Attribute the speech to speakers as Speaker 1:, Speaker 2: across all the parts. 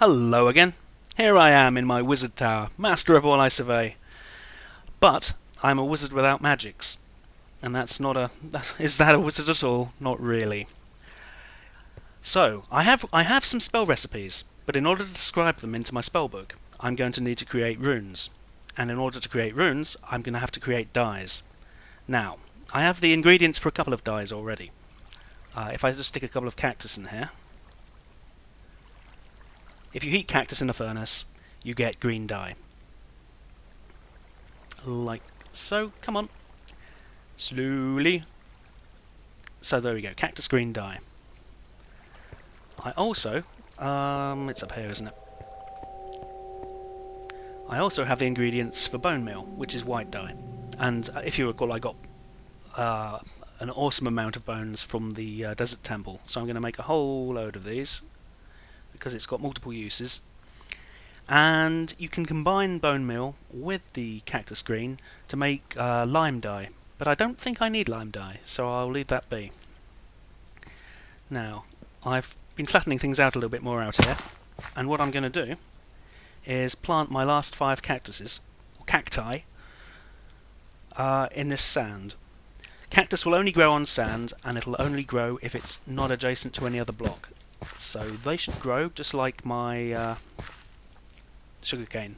Speaker 1: Hello again. Here I am in my wizard tower, master of all I survey. But I'm a wizard without magics, and that's not a. Is that a wizard at all? Not really. So I have some spell recipes, but in order to describe them into my spell book, I'm going to need to create runes, and in order to create runes, I'm going to have to create dyes. Now I have the ingredients for a couple of dyes already. If I just stick a couple of cactus in here. If you heat cactus in a furnace, you get green dye. Like so. Come on. Slowly. So there we go. Cactus green dye. I also... it's up here, isn't it? I also have the ingredients for bone meal, which is white dye. And if you recall, I got an awesome amount of bones from the desert temple. So I'm going to make a whole load of these, because it's got multiple uses. And you can combine bone meal with the cactus green to make lime dye, but I don't think I need lime dye, so I'll leave that be. Now, I've been flattening things out a little bit more out here, and what I'm going to do is plant my last 5 cactuses, or cacti, in this sand. Cactus will only grow on sand, and it'll only grow if it's not adjacent to any other block. So they should grow just like my sugarcane.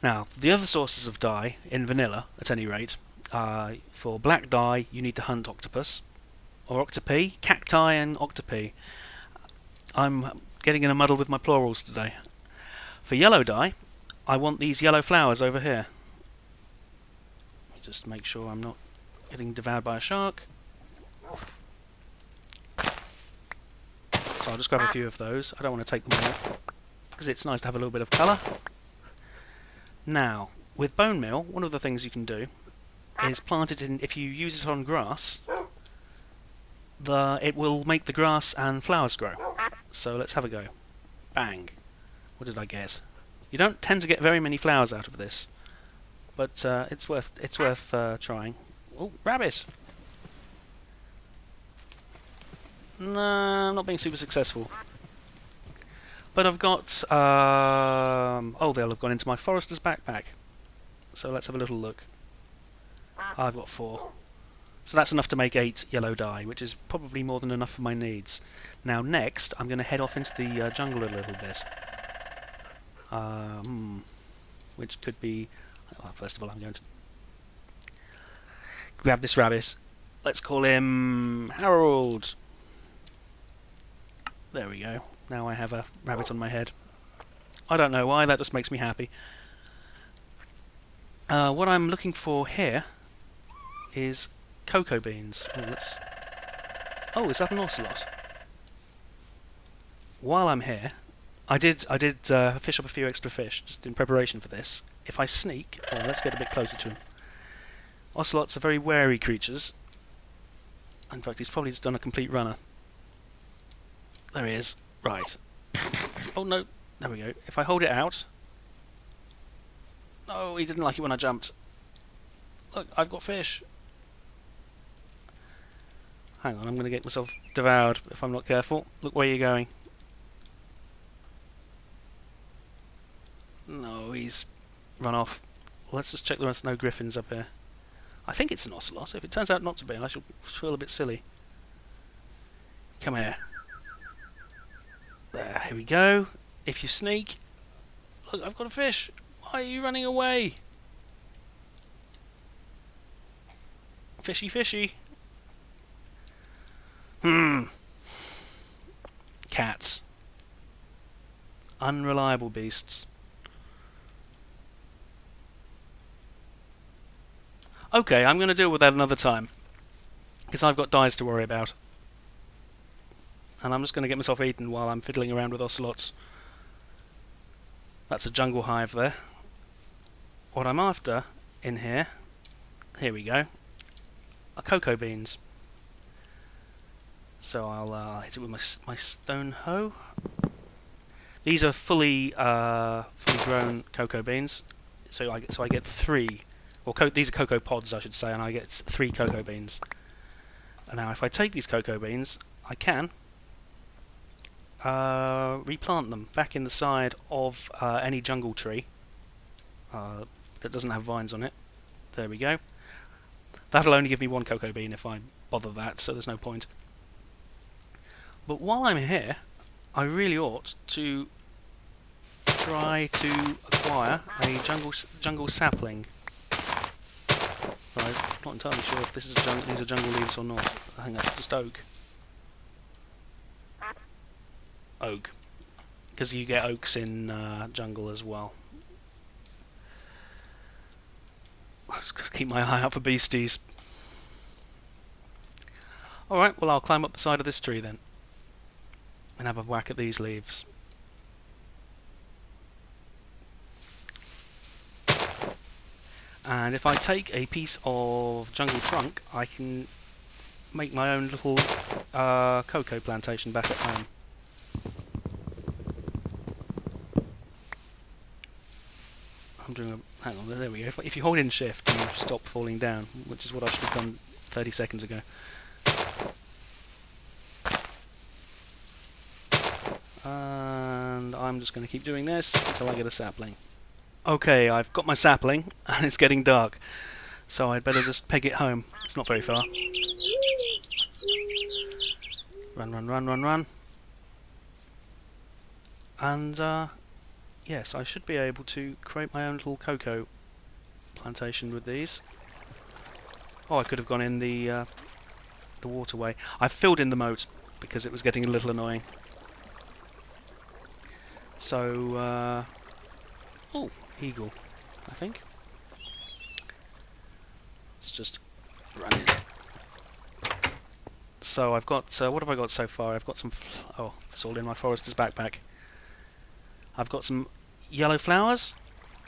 Speaker 1: Now, the other sources of dye, in vanilla at any rate, for black dye you need to hunt octopus, or octopi, cacti and octopi. I'm getting in a muddle with my plurals today. For yellow dye, I want these yellow flowers over here. Let me just make sure I'm not getting devoured by a shark. So I'll just grab a few of those. I don't want to take them all, because it's nice to have a little bit of colour. Now, with bone meal, one of the things you can do is plant it in. If you use it on grass, it will make the grass and flowers grow. So let's have a go. Bang! What did I get? You don't tend to get very many flowers out of this, but it's worth trying. Oh, rabbit! No, I'm not being super successful. But I've got... oh, they'll have gone into my forester's backpack. So let's have a little look. I've got 4. So that's enough to make 8 yellow dye, which is probably more than enough for my needs. Now next, I'm going to head off into the jungle a little bit. Which could be... Well, first of all, I'm going to grab this rabbit. Let's call him Harold. There we go. Now I have a rabbit on my head. I don't know why, that just makes me happy. What I'm looking for here is cocoa beans. Oh, is that an ocelot? While I'm here, I did fish up a few extra fish, just in preparation for this. If I sneak... Oh, let's get a bit closer to him. Ocelots are very wary creatures. In fact, he's probably just done a complete runner. There he is. Right. Oh no. There we go. If I hold it out... No, he didn't like it when I jumped. Look, I've got fish. Hang on, I'm going to get myself devoured if I'm not careful. Look where you're going. No, he's run off. Let's just check there's no griffins up here. I think it's an ocelot. If it turns out not to be, I shall feel a bit silly. Come here. There, here we go. If you sneak... Look, I've got a fish. Why are you running away? Fishy, fishy. Cats. Unreliable beasts. Okay, I'm going to deal with that another time, because I've got dyes to worry about. And I'm just going to get myself eaten while I'm fiddling around with ocelots. That's a jungle hive there. What I'm after in here we go, are cocoa beans. So I'll hit it with my stone hoe. These are fully grown cocoa beans. So I get 3. Well, these are cocoa pods, I should say, and I get 3 cocoa beans. And now, if I take these cocoa beans, I can replant them back in the side of any jungle tree that doesn't have vines on it. There we go. That'll only give me one cocoa bean if I bother that, so there's no point. But while I'm here, I really ought to try to acquire a jungle sapling. Right, I'm not entirely sure if this is these are jungle leaves or not. I think that's just oak. Oak. Because you get oaks in jungle as well. I've just got to keep my eye out for beasties. Alright, well I'll climb up the side of this tree then. And have a whack at these leaves. And if I take a piece of jungle trunk, I can make my own little cocoa plantation back at home. I'm doing a... hang on, there we go. If you hold in shift, you stop falling down, which is what I should have done 30 seconds ago. And I'm just going to keep doing this until I get a sapling. Okay, I've got my sapling, and it's getting dark, so I'd better just peg it home. It's not very far. Run, run, run, run, run. And, yes, I should be able to create my own little cocoa plantation with these. Oh, I could have gone in the waterway. I filled in the moat because it was getting a little annoying. So, oh, eagle, I think. Let's just run in. So I've got, what have I got so far? I've got some, oh, it's all in my forester's backpack. I've got some yellow flowers,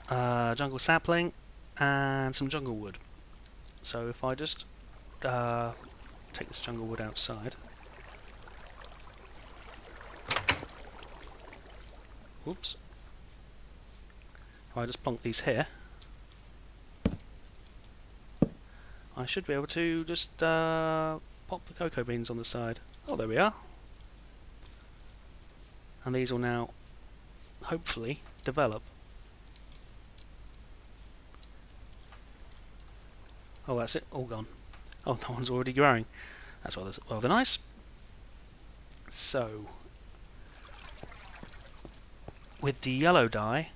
Speaker 1: jungle sapling, and some jungle wood. So if I just take this jungle wood outside. Whoops. If I just plonk these here, I should be able to just pop the cocoa beans on the side. Oh, there we are. And these will now hopefully develop. Oh, that's it, all gone. Oh, that one's already growing. That's rather nice. So, with the yellow dye,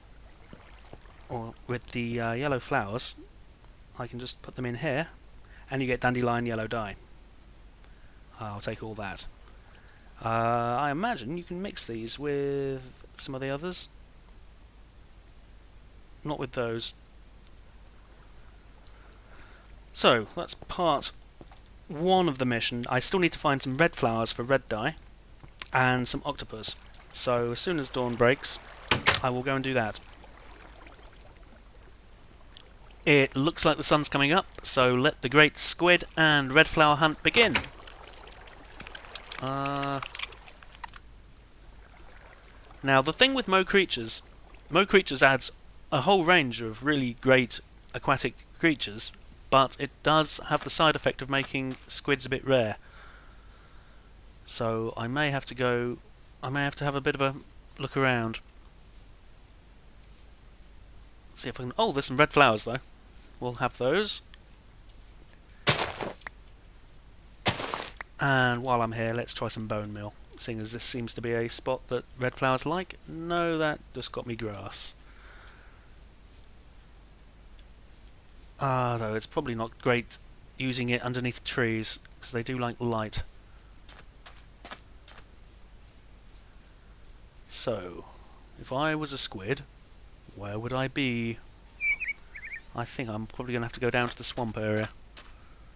Speaker 1: or with the yellow flowers, I can just put them in here, and you get dandelion yellow dye. I'll take all that. I imagine you can mix these with some of the others. Not with those. So, that's part one of the mission. I still need to find some red flowers for red dye, and some octopus. So, as soon as dawn breaks, I will go and do that. It looks like the sun's coming up, so let the great squid and red flower hunt begin. Now, the thing with Mo Creatures adds a whole range of really great aquatic creatures, but it does have the side effect of making squids a bit rare. So I may have to have a bit of a look around. See if I can... Oh, there's some red flowers though. We'll have those. And while I'm here, let's try some bone meal, seeing as this seems to be a spot that red flowers like. No, that just got me grass. Though it's probably not great using it underneath trees, because they do like light. So, if I was a squid, where would I be? I think I'm probably going to have to go down to the swamp area.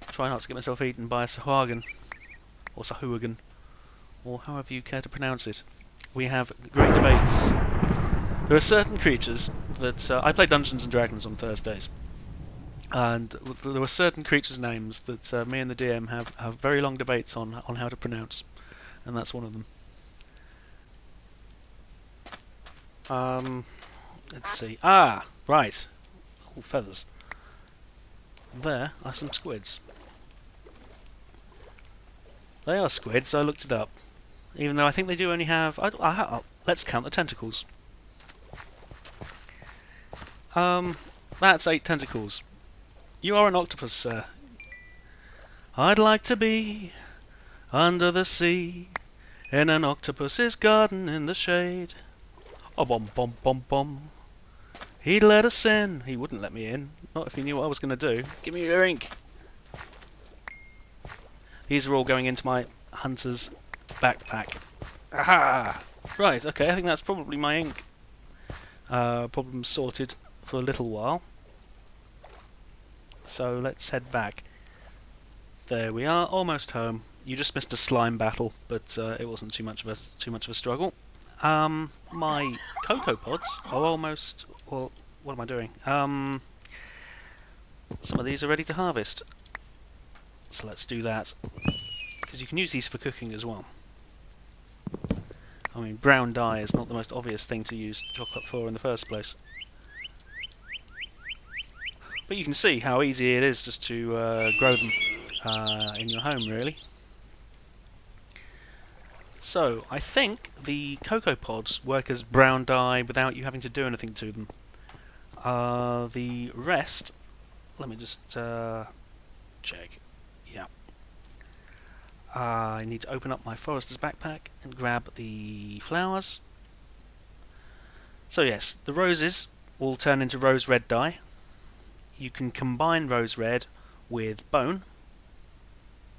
Speaker 1: Try not to get myself eaten by a sahuagin, or sahuagin, or however you care to pronounce it. We have great debates. There are certain creatures that... I play Dungeons and Dragons on Thursdays, and there were certain creatures' names that me and the DM have very long debates on how to pronounce, and that's one of them. Let's see. Ah, right. Oh, feathers. There are some squids. They are squids, I looked it up. Even though I think they do only have... let's count the tentacles. That's 8 tentacles. You are an octopus, sir. I'd like to be under the sea, in an octopus's garden in the shade. Oh, bom bom bom bom. He'd let us in. He wouldn't let me in. Not if he knew what I was going to do. Give me your ink. These are all going into my hunter's backpack. Aha! Right, okay, I think that's probably my ink. Problem sorted for a little while. So let's head back. There we are, almost home. You just missed a slime battle, but it wasn't too much of a struggle. My cocoa pods are almost... Well, what am I doing? Some of these are ready to harvest. So let's do that. Because you can use these for cooking as well. I mean, brown dye is not the most obvious thing to use chocolate for in the first place. But you can see how easy it is just to grow them in your home, really. So, I think the cocoa pods work as brown dye without you having to do anything to them. The rest... Let me just check. Yeah. I need to open up my forester's backpack and grab the flowers. So yes, the roses will turn into rose red dye. You can combine rose red with bone.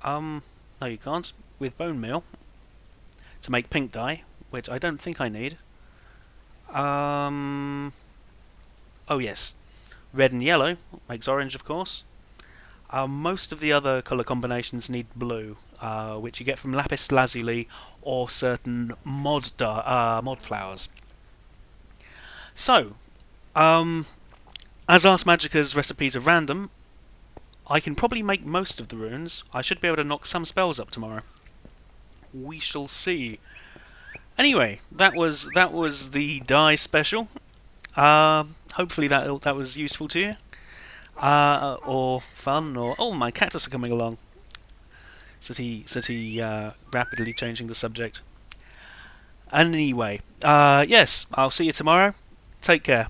Speaker 1: No you can't. With bone meal. To make pink dye, which I don't think I need. Oh yes. Red and yellow makes orange, of course. Most of the other colour combinations need blue, which you get from lapis lazuli or certain mod flowers. So, as Ars Magica's recipes are random, I can probably make most of the runes. I should be able to knock some spells up tomorrow. We shall see. Anyway, that was the dye special. Hopefully that was useful to you. Or fun, or... Oh, my cactus are coming along. City rapidly changing the subject. Anyway, yes, I'll see you tomorrow. Take care.